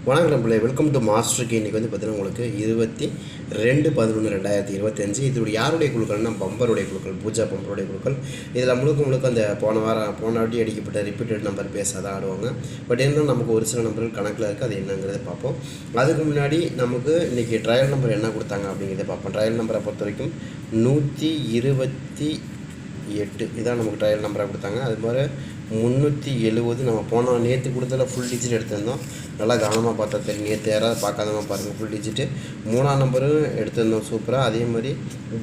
வணக்கம் நம்மளே welcome to மாஸ்டருக்கு. இன்றைக்கி வந்து பார்த்தீங்கன்னா உங்களுக்கு 22/11/2025 இதோடைய யாருடைய குழுக்கள்னா பம்பருடைய குழுக்கள், பூஜா பம்பருடைய குழுக்கள். இதில் முழுக்க அந்த போன வாட்டி அடிக்கப்பட்ட ரிப்பீட்டட் நம்பர் பேசாதான் ஆடுவாங்க. பட் என்ன நமக்கு ஒரு சில நம்பர்கள் கணக்கில் இருக்குது, அது என்னங்கிறத பார்ப்போம். அதுக்கு முன்னாடி நமக்கு இன்றைக்கி ட்ரையல் நம்பர் என்ன கொடுத்தாங்க அப்படிங்கிறத பார்ப்போம். ட்ரையல் நம்பரை பொறுத்த வரைக்கும் 128 இதான் நமக்கு ட்ரையல் நம்பராக கொடுத்தாங்க. அது மாதிரி 370 நம்ம நேற்று கொடுத்ததில் ஃபுல் டிஜிட் எடுத்திருந்தோம். நல்லா கவனமாக பார்த்தா தெரியும். நேற்று யாராவது பார்க்காதவங்க பாருங்கள், ஃபுல் டிஜிட்டு 3ஆம் நம்பரும் எடுத்திருந்தோம் சூப்பராக. அதே மாதிரி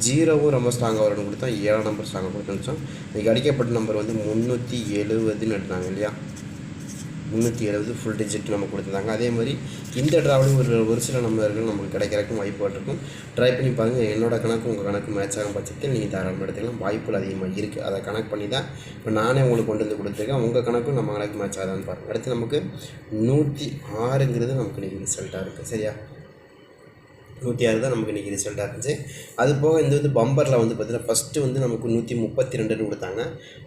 0வும் ரொம்ப ஸ்ட்ராங்காக வரணும் கொடுத்தோம். 7ஆம் நம்பர் ஸ்ட்ராங்காக கொடுத்துருந்தோம். இன்றைக்கி அடிக்கப்பட்ட நம்பர் வந்து 370ன்னு எடுத்தாங்க இல்லையா, 370 ஃபுல் டிஜிட் நம்ம கொடுத்துருந்தாங்க. அதே மாதிரி இந்த ட்ராவலும் ஒரு சில நம்பர்கள் நமக்கு கிடைக்கிறதுக்கும் வாய்ப்புகள் இருக்கும். ட்ரை பண்ணி பாருங்கள். என்னோடய கணக்கு உங்கள் கணக்கு மேட்ச் ஆகும் பட்சத்தில் நீங்கள் தாராளமாக எடுத்துக்கலாம். வாய்ப்புகள் அதிகமாக இருக்குது. அதை கணக்கு பண்ணி தான் இப்போ நானே உங்களுக்கு கொண்டு வந்து கொடுத்துருக்கேன். உங்கள் கணக்கும் நம்ம கணக்கு மேட்ச் ஆகுதான்னு பாருங்கள். அடுத்து நமக்கு 106ங்கிறது நமக்கு இன்றைக்கி ரிசல்ட்டாக இருக்குது. சரியா, 106 தான் நமக்கு இன்றைக்கி ரிசல்ட்டாக இருந்துச்சு. அது போக இந்த பம்பரில் வந்து பார்த்திங்கன்னா ஃபஸ்ட்டு வந்து நமக்கு 132ன்னு கொடுத்தாங்க.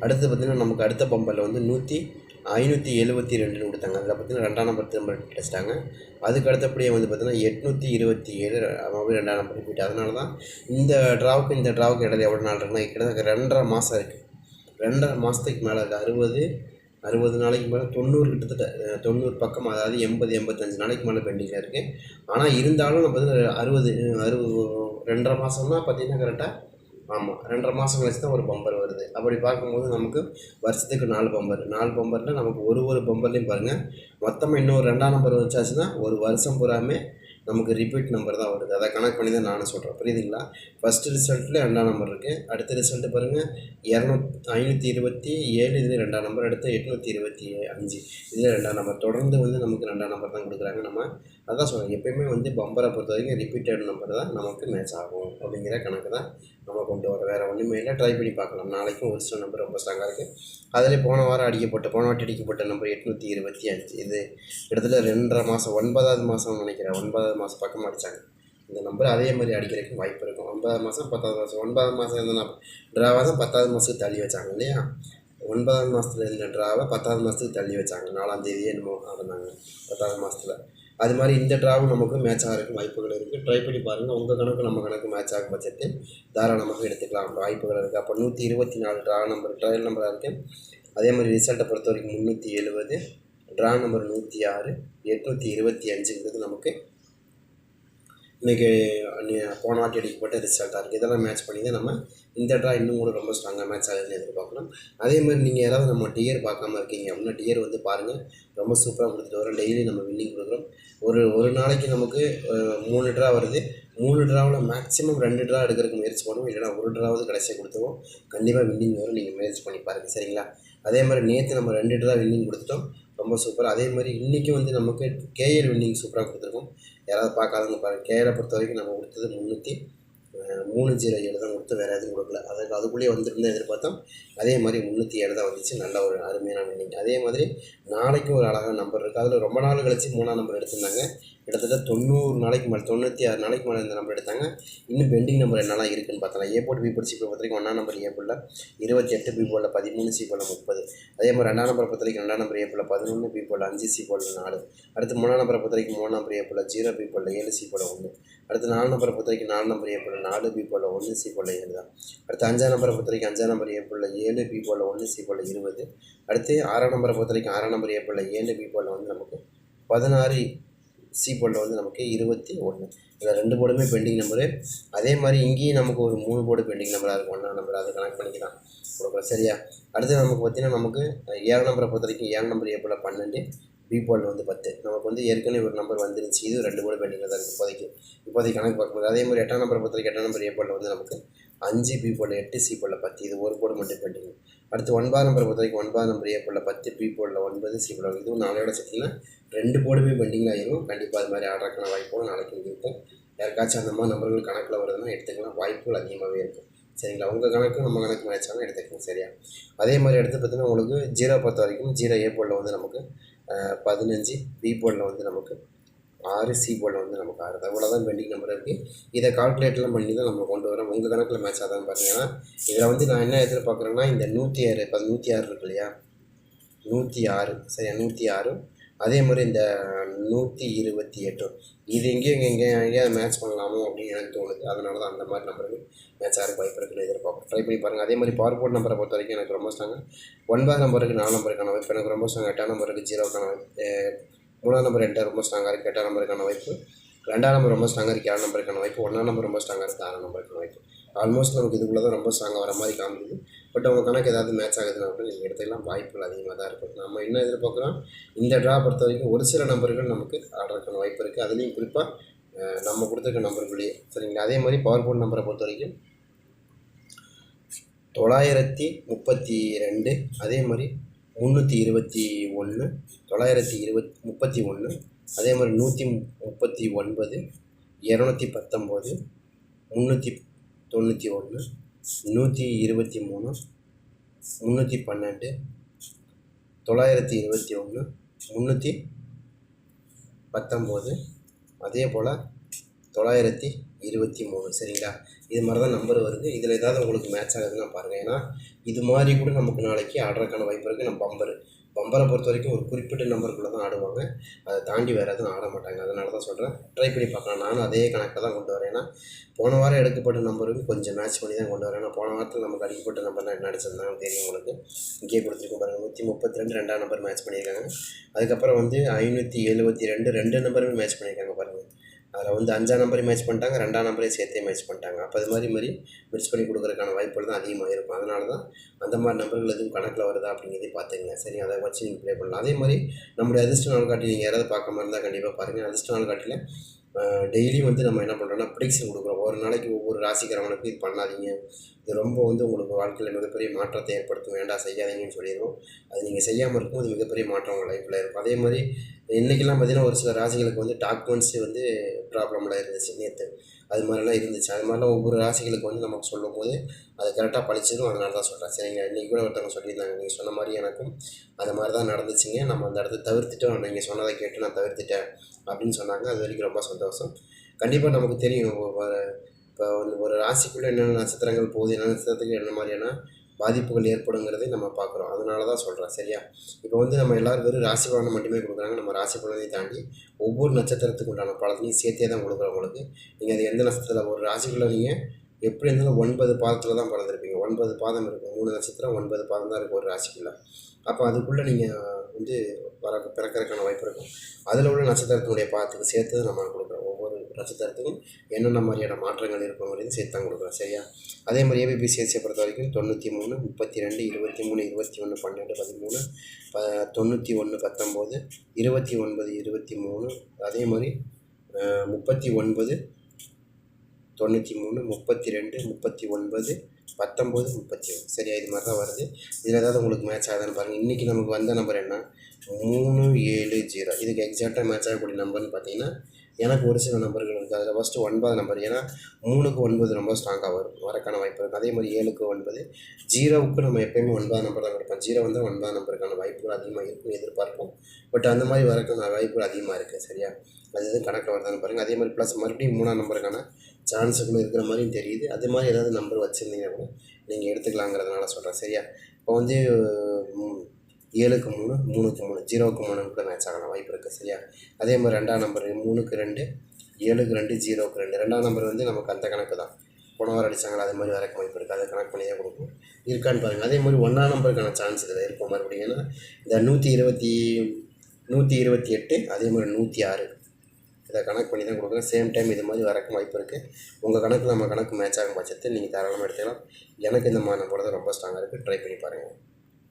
அடுத்து பார்த்திங்கன்னா நமக்கு அடுத்த பம்பரில் வந்து 572ன்னு கொடுத்தாங்க. அதில் பார்த்திங்கன்னா 2ஆம் நம்பர் திரும்ப அடிச்சிட்டாங்க. அதுக்கு அடுத்தபடியாக வந்து பார்த்திங்கன்னா 827 மறுபடியும் 2ஆம் நம்பர் ரிப்பீட். அதனால தான் இந்த ட்ராவுக்கு இடையில எவ்வளோ நாள் இருக்குன்னா கிட்டத்தட்ட 2.5 மாதம் இருக்குது. 2.5 மாதத்துக்கு மேலே இருக்குது. 60 நாளைக்கு மேலே 90 கிட்டத்தட்ட 90 பக்கம், அதாவது 80-85 நாளைக்கு மேலே பெண்டிங்கில் இருக்குது. ஆனால் இருந்தாலும் நம்ம வந்து 60 2.5 மாதம்னா பார்த்திங்கன்னா கரெக்டாக ஆமாம் 2.5 மாதம் கழிச்சு தான் ஒரு பம்பர் வருது. அப்படி பார்க்கும்போது நமக்கு வருஷத்துக்கு 4 பம்பரில் நமக்கு ஒரு பம்பர்லேயும் பாருங்கள் மொத்தமாக இன்னொரு 2ஆம் நம்பர் வச்சாச்சுன்னா ஒரு வருஷம் பூராமே நமக்கு ரிப்பீட் நம்பர் தான் வருது. அதை கனெக்ட் பண்ணி தான் நானும் சொல்கிறேன், புரியுதுங்களா? ஃபஸ்ட்டு ரிசல்ட்டில் 2ஆம் நம்பர் இருக்குது. அடுத்த ரிசல்ட்டு பாருங்கள் 527 இதில் 2ஆம் நம்பர். அடுத்து 825 இதில் 2ஆம் நம்பர். தொடர்ந்து வந்து நமக்கு 2ஆம் நம்பர் தான் கொடுக்குறாங்க. நம்ம அதான் சொல்கிறேன், எப்போயுமே வந்து பம்பரை பொறுத்த வரைக்கும் ரிப்பீட்டட் நம்பர் தான் நமக்கு மேட்ச் ஆகும் அப்படிங்கிற கணக்கு தான் நம்ம கொண்டு வர. வேறு ஒன்றுமே இல்லை. ட்ரை பண்ணி பார்க்கலாம். நாளைக்கும் ஒரு சில நம்பர் ரொம்ப ஸ்ட்ராங்காக இருக்குது. அதில் போன வாட்டி அடிக்கப்பட்ட நம்பர் 825. இது கிட்டத்தட்ட 2.5 மாதம் 9ஆவது மாதம்னு நினைக்கிறேன். 9ஆவது மாதம் பக்கம் அடித்தாங்க இந்த நம்பர். அதே மாதிரி அடிக்கிறதுக்கு வாய்ப்பு இருக்கும். 9ஆவது மாதம் 10ஆவது மாதம் 9ஆவது மாதம் இருந்த ட்ராவாக தான் 10ஆவது மாதத்துக்கு தள்ளி வச்சாங்க இல்லையா. 9ஆவது மாதத்தில் இருந்த ட்ராவை 10ஆவது மாதத்துக்கு தள்ளி வச்சாங்க. 4ஆம் தேதியே என்னமோ ஆடினாங்க 10ஆவது மாதத்தில். அது மாதிரி இந்த ட்ராவும் நமக்கு மேட்ச் ஆகிறதுக்கு வாய்ப்புகள் இருக்குது. ட்ரை பண்ணி பாருங்கள். உங்கள் கணக்கு நம்ம கணக்கு மேட்ச் ஆகும் பட்சத்தில் தாராளமாக எடுத்துக்கலாம். வாய்ப்புகள் இருக்குது. அப்போ 124 ட்ரையல் நம்பராக இருக்குது. அதே மாதிரி ரிசல்ட்டை பொறுத்த வரைக்கும் 370, ட்ரா நம்பர் 106, 825ங்கிறது நமக்கு இன்றைக்கி போன வாட்டி அடிக்கப்பட்ட ரிசல்ட்டாக இருக்குது. இதெல்லாம் மேட்ச் பண்ணி தான் நம்ம இந்த ட்ரா இன்னும் கூட ரொம்ப ஸ்ட்ராங்காக மேட்ச் ஆகுதுன்னு எதிர்பார்க்கலாம். அதே மாதிரி நீங்கள் யாராவது நம்ம டியர் பார்க்காம இருக்கீங்க அப்படின்னா டியர் வந்து பாருங்கள், ரொம்ப சூப்பராக கொடுத்துட்டு வரோம். டெய்லி நம்ம வின்னிங் கொடுக்குறோம். ஒரு நாளைக்கு நமக்கு 3 ட்ரா வருது. 3 ட்ராவில் மேக்ஸிமம் 2 ட்ரா எடுக்கிறதுக்கு முயற்சி பண்ணுவோம். இல்லைனா ஒரு ட்ராவது கடைசியாக கொடுத்துருவோம். கண்டிப்பாக வின்னிங் வரும். நீங்கள் முயற்சி பண்ணி பாருங்கள், சரிங்களா? அதே மாதிரி நேற்று நம்ம 2 ட்ரா வின்னிங் கொடுத்துட்டோம், ரொம்ப சூப்பர். அதே மாதிரி இன்றைக்கி வந்து நமக்கு கேஎல் வின்னிங் சூப்பராக கொடுத்துருக்கோம். யாராவது பார்க்காதவங்க பாருங்கள். கேஎலை பொறுத்த வரைக்கும் நம்ம கொடுத்தது 307 தான் கொடுத்து, வேறு எதுவும் கொடுக்கல. அதுக்குள்ளேயே வந்துருந்தா எதிர்பார்த்தோம். அதே மாதிரி 307 தான் வந்துச்சு. நல்ல ஒரு அருமையான வின்னிங். அதே மாதிரி நாளைக்கும் ஒரு அழகான நம்பர் இருக்குது. அதில் ரொம்ப நாள் கழிச்சு 3ஆம் நம்பர் எடுத்திருந்தாங்க. கிட்டத்தட்ட 90 நாளைக்கு மேலே 96 நாளைக்கு மேலே இந்த நம்பர் எடுத்தாங்க. இன்னும் பெண்டிங் நம்பர் என்னெல்லாம் இருக்குதுன்னு பார்த்தலாம். A board B board C board பொறுத்த வரைக்கும் 1ஆம் நம்பர் ஏ போர்டில் 28, பி போர்டில் 13, சி போர்டில் 30. அதே மாதிரி 2ஆம் நம்பரை பொறுத்த வரைக்கும் 2ஆம் நம்பர் ஏ போர்டில் 11, பி போர்டில் 5, சி போர்டில் 4. அடுத்து 3ஆம் நம்பரை பொறுத்த வரைக்கும் 3ஆம் நம்பர் ஏ போர்டில் 0, பி போர்டில் 7, சி போர்டில் 1. அடுத்து 4ஆம் நம்பரை பொறுத்த வரைக்கும் 4ஆம் நம்பர் ஏ போர்டில் 4, பி போர்டில் 1, சி போர்டில் 7 தான். அடுத்து 5ஆம் நம்பரை பொறுத்த வரைக்கும் 5ஆம் நம்பர் ஏ போர்டில் 7, பி போர்டில் 1, சி போர்டில் 20. அடுத்து 6ஆம் நம்பரை பொறுத்த வரைக்கும் 6ஆம் நம்பர் ஏ போர்டில் 7, பி போர்டில் வந்து நமக்கு 16, சி போர்டில் வந்து நமக்கு 21. இதில் 2 போர்டுமே பெண்டிங் நம்பரு. அதே மாதிரி இங்கேயும் நமக்கு ஒரு 3 போர்டு பெண்டிங் நம்பராக இருக்கும். 1ஆம் நம்பர் அதை கனெக்ட் பண்ணிக்கலாம் கொடுக்குறோம், சரியா? அடுத்து நமக்கு பார்த்திங்கன்னா நமக்கு 7ஆம் நம்பரை பொறுத்த வரைக்கும் 7ஆம் நம்பர் ஏ போர்டில் 12, பி போர்டில் வந்து 10. நமக்கு வந்து ஏற்கனவே ஒரு நம்பர் வந்துருச்சு. இது 2 போர்டு பெண்டிங்கில் தான் இருக்குது இப்போதைக்கு கணக்கு பார்க்கும்போது. அதே மாதிரி 8ஆம் நம்பரை பொறுத்த வரைக்கும் 8ஆம் நம்பர் ஏ போர்டில் வந்து நமக்கு 5, பி போர்டில் 8, சி போர்டில் 10. இது ஒரு போர்டு மட்டும் பெண்டிங். அடுத்து 9ஆம் நம்பரை பொறுத்த வரைக்கும் 9ஆம் நம்பர் ஏ போர்டில் 10, பி போர்டில் 9, சி போர்டில் இதுவும் நாளையோட சேர்த்திங்கன்னா 2 போர்டுமே பெண்டிங்கில் ஆகிடும். கண்டிப்பாக அது மாதிரி ஆர்டருக்கான வாய்ப்பும் நாளைக்கு இருக்கும். யாருக்காச்சும் அந்த மாதிரி நம்பர்கள் கணக்கில் வருதுன்னா எடுத்துக்கலாம். வாய்ப்புகள் அதிகமாகவே இருக்கும், சரிங்களா? உங்கள் கணக்கு நம்ம கணக்கு மேட்சாலும் எடுத்துக்கலாம், சரியா? அதே மாதிரி எடுத்து பார்த்திங்கன்னா உங்களுக்கு 0 பொறுத்த வரைக்கும் 0 ஏ போர்டில் வந்து நமக்கு 15, பி போர்டில் வந்து நமக்கு 6, சி போர்டில் வந்து நமக்கு 6. அவ்வளோதான் பெண்டிங் நம்பர் இருக்குது. இதை கால்குலேட்லாம் பண்ணி தான் நம்ம கொண்டு வரோம். உங்கள் கணக்கில் மேட்ச் ஆகாதான் பார்த்தீங்கன்னா இதில் வந்து நான் என்ன எதிர்பார்க்குறேன்னா இந்த 106 இருக்கு இல்லையா, 106 சரியா, 106 அதே மாதிரி இந்த 128 இது எங்கேயாவது மேட்ச் பண்ணலாமோ அப்படின்னு எனக்கு தோணுது. அதனால தான் அந்த மாதிரி நம்பருக்கு மேட்ச் ஆகிறதுக்கு வாய்ப்பு இருக்குன்னு எதிர்பார்ப்போம். ட்ரை பண்ணி பாருங்கள். அதே மாதிரி பவர் போர்ட் நம்பரை பொறுத்த வரைக்கும் எனக்கு ரொம்ப ஸ்ட்ராங்காக 9 நம்பருக்கு 4 நம்பருக்கான வாய்ப்பு எனக்கு ரொம்ப ஸ்ட்ராங். 8 நம்பருக்கு 0க்கான 3 நம்பர் 2 ரொம்ப ஸ்ட்ராங்காக இருக்குது. 8 நம்பருக்கான வாய்ப்பு. 2 நம்பர் ரொம்ப ஸ்ட்ராங்காக இருக்குது. 7 நம்பருக்கான வாய்ப்பு. 1 நம்பர் ரொம்ப ஸ்ட்ராங்காக இருக்குது. 6 நம்பருக்கான வாய்ப்பு. ஆல்மோஸ்ட் நமக்கு இதுக்குள்ளே தான் ரொம்ப ஸ்ட்ராங்காக வர மாதிரி காமிக்குது. பட் அவங்க கணக்கு ஏதாவது மேட்ச் ஆகுதுன்னா கூட நீங்கள் எடுத்துக்கலாம். வாய்ப்புகள் அதிகமாக தான் இருக்கும். நம்ம என்ன எதிர்பார்க்குறோம், இந்த ட்ரா பொறுத்த வரைக்கும் ஒரு சில நம்பர்கள் நமக்கு ஆடுறதுக்கான வாய்ப்பு இருக்குது. அதுலேயும் குறிப்பாக நம்ம கொடுத்துருக்க நம்பர்களையே சரிங்களா. அதே மாதிரி பவர் போர்ட் நம்பரை பொறுத்த வரைக்கும் 932, அதே மாதிரி 321, 931, அதே மாதிரி 139, 219, 391, 123, 312, 921, 319, அதே போல் 923 சரிங்களா. இது மாதிரி தான் நம்பர் வருது. இதில் ஏதாவது உங்களுக்கு மேட்ச் ஆகுதுன்னா பாருங்கள். ஏன்னா இது மாதிரி கூட நமக்கு நாளைக்கு ஆடுறதுக்கான வாய்ப்பு இருக்குது. நம்ம பம்பரை பொறுத்த வரைக்கும் ஒரு குறிப்பிட்ட நம்பருக்குள்ளே தான் ஆடுவாங்க. அதை தாண்டி வேறு எதுவும் ஆட மாட்டாங்க. அதனால தான் சொல்கிறேன், ட்ரை பண்ணி பார்க்கலாம். நானும் அதே கணக்கில் தான் கொண்டு வரேன். ஏன்னா போன வாரம் எடுக்கப்பட்ட நம்பருக்கு கொஞ்சம் மேட்ச் பண்ணி தான் கொண்டு வரேன். ஏன்னா போன வாரத்தில் நமக்கு அடிக்கப்பட்ட நம்பர் தான் என்ன அடிச்சிருந்தாங்கன்னு தெரியும் உங்களுக்கு. இங்கே கொடுத்துருக்கோம் பாருங்கள். 132 2ஆம் நம்பர் மேட்ச் பண்ணியிருக்காங்க. அதுக்கப்புறம் 572 2 நம்பருமே மேட்ச் பண்ணியிருக்காங்க பாருங்கள். அதில் 5ஆம் நம்பரையும் மேட்ச் பண்ணிட்டாங்க, 2ஆம் நம்பரையும் சேர்த்தே மேட்ச் பண்ணிட்டாங்க. அப்போ அது மாதிரி மிக்ஸ் பண்ணி கொடுக்குறதுக்கான வாய்ப்புகள் தான் அதிகமாக இருக்கும். அதனால தான் அந்த மாதிரி நம்பர்கள் எதுவும் கணக்கில் வருதா அப்படிங்கிறதையும் பார்த்துங்க. சரி, அதை வச்சு நீங்கள் ப்ளே பண்ணலாம். அதே மாதிரி நம்மளுடைய அதிர்ஷ்ட நாள் காட்டி நீங்கள் யாராவது பார்க்க மாதிரி இருந்தால் கண்டிப்பாக பாருங்கள். அதிர்ஷ்ட நாள் காட்டியில் டெய்லியும் நம்ம என்ன பண்ணுறோம்னா ப்ரிடிக்ஷன் கொடுக்குறோம். ஒரு நாளைக்கு ஒவ்வொரு ராசிக்காரவனுக்கு இது பண்ணாதீங்க, இது ரொம்ப உங்களுக்கு வாழ்க்கையில் மிகப்பெரிய மாற்றத்தை ஏற்படுத்தும், வேண்டாம் செய்யாதீங்கன்னு சொல்லிடுவோம். அது நீங்கள் செய்யாமல் இருக்கும்போது மிகப்பெரிய மாற்றம் உங்கள் லைஃப்பில் இருக்கும். அதே மாதிரி இன்றைக்கெல்லாம் பார்த்திங்கன்னா ஒரு சில ராசிகளுக்கு டாக்குமெண்ட்ஸு ப்ராப்ளம்லாம் இருந்துச்சு நேற்று. அது மாதிரிலாம் இருந்துச்சு. அது மாதிரிலாம் ஒவ்வொரு ராசிகளுக்கு நமக்கு சொல்லும் போது அது கரெக்டாக பழிச்சிடும். அதனால தான் சொல்கிறேன். சரிங்க, இன்றைக்கி கூட ஒருத்தவங்க சொல்லியிருந்தாங்க, நீங்கள் சொன்ன மாதிரி எனக்கும் அது மாதிரி தான் நடந்துச்சுங்க, நம்ம அந்த இடத்த தவிர்த்துட்டோம், நீங்கள் சொன்னதை கேட்டு நான் தவிர்த்துட்டேன் அப்படின்னு சொன்னாங்க. அது வரைக்கும் ரொம்ப சந்தோஷம். கண்டிப்பாக நமக்கு தெரியும் இப்போ ஒரு ராசிக்குள்ளே என்னென்ன நட்சத்திரங்கள் போகுது, என்ன நட்சத்திரத்துக்கு என்ன மாதிரியான பாதிப்புகள் ஏற்படுங்கிறதை நம்ம பார்க்குறோம். அதனால தான் சொல்கிறேன். சரியா, இப்போ நம்ம எல்லோரும் வெறும் ராசி பலனை மட்டுமே கொடுக்குறாங்க. நம்ம ராசி பலனையும் தாண்டி ஒவ்வொரு நட்சத்திரத்துக்கு உண்டான பலனையும் சேர்த்தே தான் கொடுக்குறோம் உங்களுக்கு. நீங்கள் அது எந்த நட்சத்திரத்தில் ஒரு ராசிக்குள்ளே நீங்கள் எப்படி இருந்தாலும் 9 பாதத்தில் தான் பிறந்திருப்பீங்க. 9 பாதம் இருக்கும். 3 நட்சத்திரம் 9 பாதம் தான் இருக்கும் ஒரு ராசிக்குள்ளே. அப்போ அதுக்குள்ளே நீங்கள் பிறக்கிறதுக்கான வாய்ப்பு இருக்கும். அதில் உள்ள நட்சத்திரத்தினுடைய பாதத்துக்கு சேர்த்து தான் நம்ம கொடுக்குறோம். ஒவ்வொரு நட்சத்திரத்துக்கும் என்னென்ன மாதிரியான மாற்றங்கள் இருக்குங்கிறது சேர்த்து தான் கொடுக்குறோம். சரியா, அதே மாதிரி ஏபிபிசிஎஸ்சியை பொறுத்த வரைக்கும் 93, 32, 23, 21, 12, 13, 91, 19, 29, 23, அதே மாதிரி 39, 93, 32, 39, 19, 31. சரியா, இது மாதிரி தான் வருது. இதில் ஏதாவது உங்களுக்கு மேட்ச் ஆகுதுன்னு பாருங்கள். இன்றைக்கி நமக்கு வந்த நம்பர் என்ன, 370. இதுக்கு எக்ஸாக்டாக மேட்ச் ஆகக்கூடிய நம்பர்னு பார்த்தீங்கன்னா எனக்கு ஒரு சில நம்பர்கள் இருக்குது. அதில் ஃபஸ்ட்டு 9 நம்பர். ஏன்னா 3க்கு 9 ரொம்ப ஸ்ட்ராங்காக வரக்கான வாய்ப்பு இருக்குது. அதே மாதிரி 7க்கு 9, 0வுக்கு நம்ம எப்போயுமே 9 நம்பர் தான் கொடுப்போம். 0 வந்தால் 9 நம்பருக்கான வாய்ப்புகள் அதிகமாக இருக்கும் எதிர்பார்ப்போம். பட் அந்த மாதிரி வரக்கான வாய்ப்புகள் அதிகமாக இருக்குது. சரியா, அது எதுவும் கணக்கில் வருதான்னு பாருங்கள். அதே மாதிரி ப்ளஸ் மறுபடியும் 3ஆம் நம்பருக்கான சான்ஸுகளும் இருக்கிற மாதிரியும் தெரியுது. அது மாதிரி ஏதாவது நம்பர் வச்சுருந்தீங்கன்னா கூட நீங்கள் எடுத்துக்கலாங்கிறதுனால சொல்கிறேன். சரியா, இப்போ 7க்கு 3, 3க்கு 3, 0க்கு 3 கூட மேட்ச் ஆகலாம் வாய்ப்பு இருக்குது. சரியா, அதே மாதிரி 2ஆம் நம்பர் 3க்கு 2, 7க்கு 2, 0க்கு 2. 2ஆம் நம்பர் நமக்கு அந்த கணக்கு தான். போன வாரம் அடித்தாங்களா, அது மாதிரி வரக்கு வாய்ப்பு இருக்குது. அதை கணக்கு பண்ணி தான் கொடுக்கும். இருக்கான்னு பாருங்கள். அதே மாதிரி 1ஆம் நம்பருக்கான சான்ஸ் இதில் இருக்கும் மறுபடியும். ஏன்னா இந்த 128, அதே மாதிரி 106 இதை கணக்கு பண்ணி தான் கொடுக்குறேன். சேம் டைம் இது மாதிரி வரக்கும் வாய்ப்பு இருக்குது. உங்கள் கணக்கு நம்ம கணக்கு மேட்ச் ஆகும் பட்சத்தில் நீங்கள் தாராளமாக எடுத்துக்கலாம். எனக்கு இந்த மாதிரி நம்பர் தான் ரொம்ப ஸ்ட்ராங்காக இருக்குது. ட்ரை பண்ணி பாருங்கள்.